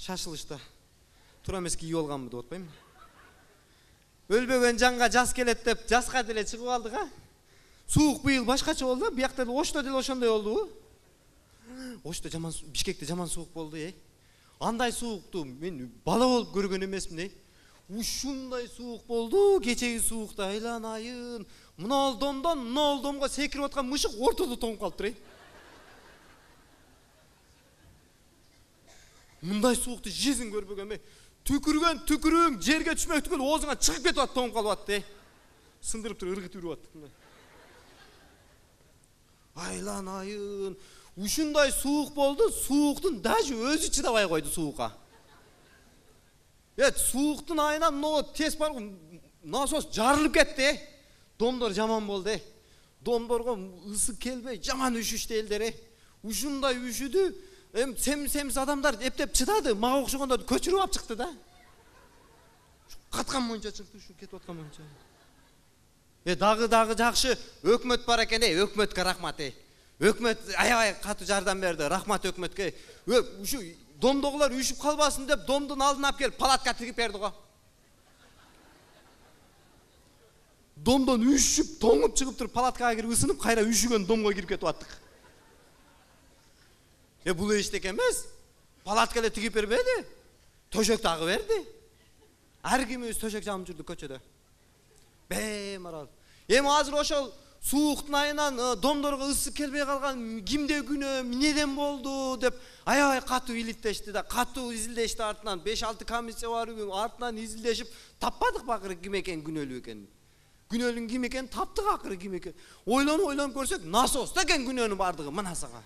Şaşılışta. Тура эмески үй болгонмун деп атпаймынбы? Өлбөгөн жанга жас келет деп жаска деле чыгып алдык а. Суук быйыл башкача болду. Биякта Ошто деле ошондой болдубу? Ошто жаман, Бишкекте жаман суук болду, Андай суукту мен бала болуп көргөн эмесмин, Ушундай суук болду, кечеги суукта айланайын. Мына домдон, мына домго секирип аткан мышык ортодо тоңуп калыптыр, Мындай суукту жизнь көрбөгөн, Түкүргөн түкүрүң жерге түшмөй түгүл оозуңа чыгып кетип атты, тоңуп калып атты, Сындырып туруп ыргытып үрүп атты. Айланайын. Ушундай суук болду, сууктун даже өзү чыдабай койду суукка. Сууктун айынан мына тез барып насос жарылып кетти. Домдор жаман болду. Домдорго ысык келбей жаман үшүштү элдер. Ушундай үшүдү семиз адамдар эптеп чыдады. Мага окшогондор көчүрүп алып чыкты да. Каткан монча чыкты, ушу кетип аткан монча. Дагы жакшы өкмөт бар экен, өкмөткө рахмат. Өкмөт аябай катуу жардам берди. Рахмат өкмөткө. Ушу домдогулар үшүп калбасын деп домдун алдына алып келип палатка тигип берди го. Домдон үшүп, тоңуп чыгып туруп палаткага кирип ысынып, кайра үшүгөн домго кирип кетип аттык. Бул эчтеке эмес. Палатка эле тигип бербеди. Төшөк дагы берди. Ар кимибиз төшөк жамып жүрдүк көчөдө. Беймарал. Эми азыр ошол сууктун айынан домдорго ысык келбей калган кимде күнөө, эмнеден болду деп аябай катуу илиттешти да, катуу изилдешти артынан. 5-6 комиссия барып, артынан изилдешип таппадык акыры ким экен күнөөлүү экенин. Күнөөлүн ким экенин таптык акыры ким экен. Ойлонуп көрсөк, насос экен күнөөнүн бардыгы мына сага.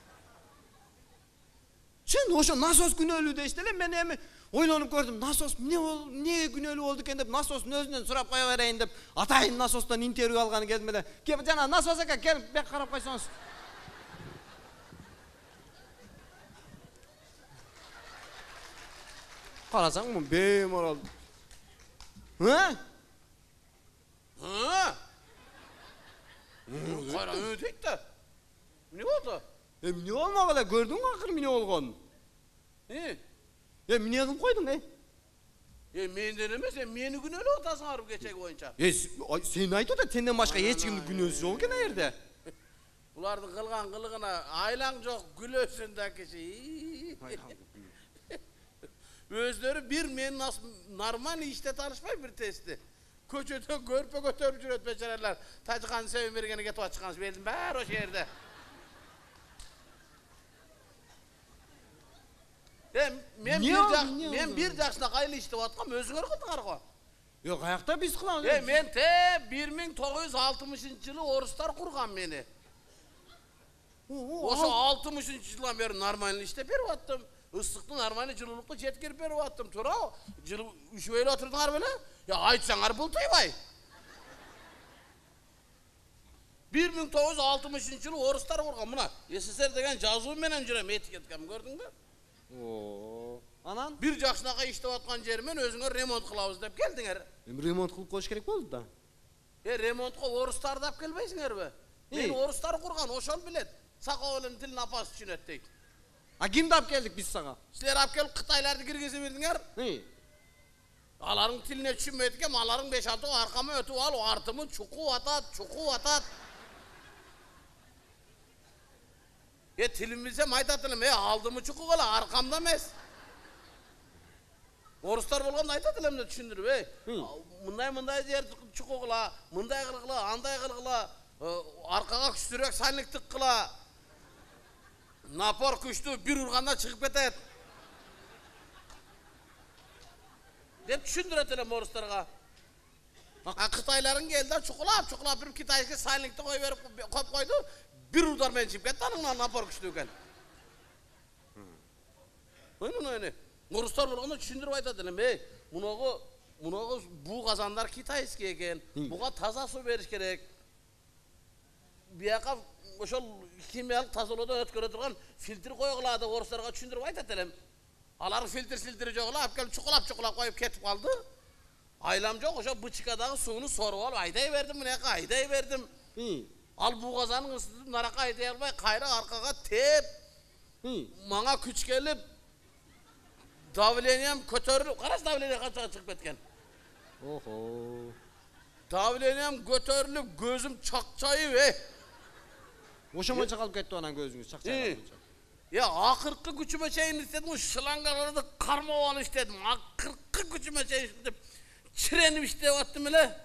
Чын ошо насос күнөөлүү дешти эле, мен эми ойлонуп көрдүм, насос эмне күнөөлүү болду экен деп насостун өзүнөн сурап кое берейин деп атайын насостон интервью алганы келдим эле. Кеп жана насос эке, келип бек карап койсоңуз. Карасаң мун беймарал. Кара өтөйт да. Эмне болду? Эмне болмок эле, көрдүң акыры эмне болгонун? Эмне кылып койдуң, Менден эмес, мени күнөөлөп атасыңар кечеги боюнча. Сен айтып атат, сенден башка эч кимдин күнөөсү жок экен жерде. Булардын кылган кылыгына айлаң жок, күлөсүн да кечи. Өздөрү бир мен нормаль иште таанышпай бир тести. Көчөдө көрпө көтөрүп жүрөт бечаралар. Тажыкан сөйүн бергени кетип атышкансыз, белдин баары ошол жерде. Мен бир жакшына кайыл иштеп аткам, өзүңөр кылдыңар го. Каякта биз кылабыз? Мен 1960-жылы орустар курган мени. Ошо 60-жылдан бери нормаль иштеп берип аттым. Ысыкты нормаль жылуулукту жеткирип берип аттым. Туура, жылы үшүп эле отурдуңар беле? Айтсаңар бултуйбай. 1960-жылы орустар курган. Мына СССР деген жазуу менен жүрөм, этикеткем, көрдүңбү? Анан бир жакшынака иштеп аткан жеримен өзүңөр ремонт кылабыз деп келдиңер. Эми ремонт кылып коюш керек болду да. Ремонтко орустарды алып келбейсиңерби? Мен орустар курган, ошол билет. Сакоолун тилин апасы түшүнөт дейт. Кимди алып келдик биз сага? Силер алып келип Кытайларды киргизе бердиңер. Алардын тилине түшүнбөйт экен, алардын 5-6 аркама өтүп алып, артымын чукуп атат. Тилин билсем айтат элем, алдымы чукугала, аркамда эмес. Орустар болгондо айтат элем да түшүндүрүп, мындай жер чукугала, мындай кылгыла, андай кылгыла, аркага күчтүүрөөк сальник тыккыла. Напор күчтүү, бир урганда чыгып кетет. Деп түшүндүрөт элем орустарга. Кытайларын келди, чукулап бирип китайский сальникти кой берип коюп койду. Bir udar men çıkıp gitti, anın napar güçlüyken. Öyle. Ruslar bunu düşündürüp aytadılar. Bunu bu kazanlar Kitayski eken. Buğa taza su veriş gerek. Bir yaka oşol kimyalık tazaladan ötköre durgan filtre koyukladı. Ruslarga düşündürüp aytadılar. Alar filtre joğla, hep gelip çukulap koyup ketip kaldı. Aylam yok, oşol bıçıkadaki suyunu sorup alıp aydayı verdim, aydayı verdim. Al bu kazanın ısıtıp naraka ayday almay kayra arkaga tep. Mana küç gelip Davleniyem kötörülüp, karaş davleniye kaçağa çıkıp etken. Oho. Davleniyem kötörülüp gözüm çakçayı ve. Oşama çakalıp ketdi anan gözüňiz çakçaylanınca. Ya akırkı güçüme şeyini istedim, o şılangaları karma oğlu istedim. Akırkı güçüme şey istedim. Çirenim işte attım bile.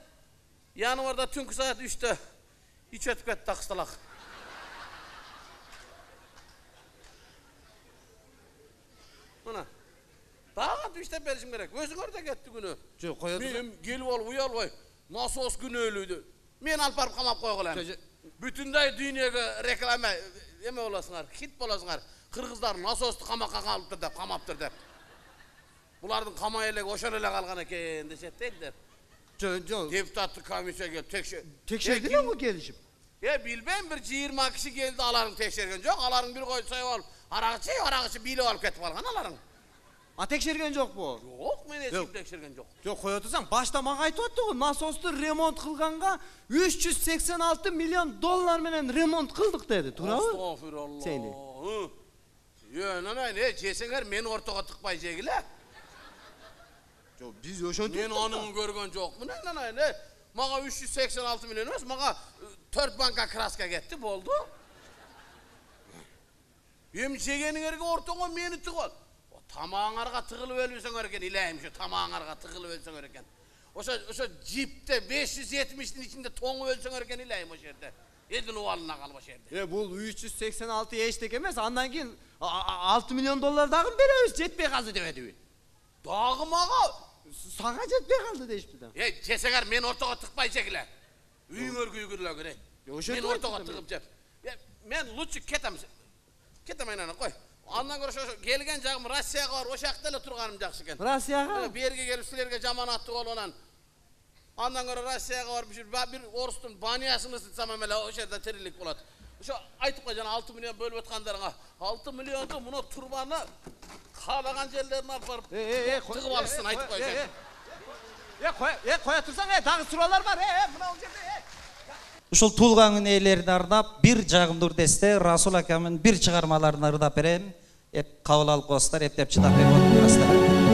Yani orada tünkü saat 3'te. Hiç ötüp etti akıstalak. Buna. Daha düşte berişim gerek. Özün orada gitti günü. Çok koyadın. Benim gelip ol uyal vay. Nasos günü öyleydi. Men alıp barıp kamap koygulayım. Bütünday dünyaya reklama yeme olasınlar. Hit bolasınlar. Kırgızlar nasostu kamaka kalıptır dep, kamaptır dep. Bulardın kamayelek, oşarelek algan eken deşetteydiler. Deputatlı komisyon geldi. Tekşerdi mi bu gelişim? Ya bilmem bir 20 kişi geldi aların tekşergen. Yok aların bir koydu sayı ol. Arağıçı bile alıp ketip algan aların. A tekşergen yok bu. Yok men esim tekşergen yok. Yok koy otursan başta mağa aytып atты go. Nasosты remont kılganga 386 milyon dollar menen remont kıldık dedi. Turabı? Estağfurullah. Seni. Ne jesenger men ortaga tıkpay jegile. Yok biz oşontuk. Men anını görgen yok mu? Ne? Mağa 386 milyon emas, mağa 4 banka kraska getdi, boldu. Hem jegeningerge ortaga meni tıkal. O tamağınarga tıkılıp ölüsen örken ilahim şu tamağınarga tıkılıp ölsen örken. Oşa jipte 570'in içinde toňup ölsen örken ilahim o şerde. Edin ovalına kalıp o şerde. Bu 386 eştek emez. Andan keyin 6 milyon dollar dagı berебиz, jetpey kaldı debedi. Dağı mağa. Sana jetpey kaldı deyipdi. Jesenger men ortaga tıkpay jegile. Üýüňer güýgürler gerek. Men ortaga tıkıp jep. Men lutçu ketem. Ketem aynan koy. Ondan göre şu gelgen jagım Rossiyaga bar, o şakda ele turganym jakşı eken. Rossiyaga? Berge gelip silerge jaman attık ol onan. Ondan göre Rossiyaga bar bir orustun baniyasını sıtsam emele o şerde terilik bolat. Şu aytıp koyjan 6 milyon bölüp atkandaryňa. 6 milyondu muna turbanı kalagan jellerini alıp barıp tıkıp alsın aytıp koyjan. Koya tursan dagı suralar var. Mına ol jerde. Uşul Tulgaňyň eýlerini ardap bir jagymdyr deste Rasul akamyň bir çygarmalaryny ardap berem. Hep kabul alyp goslar, hep çydap berip oturaslar.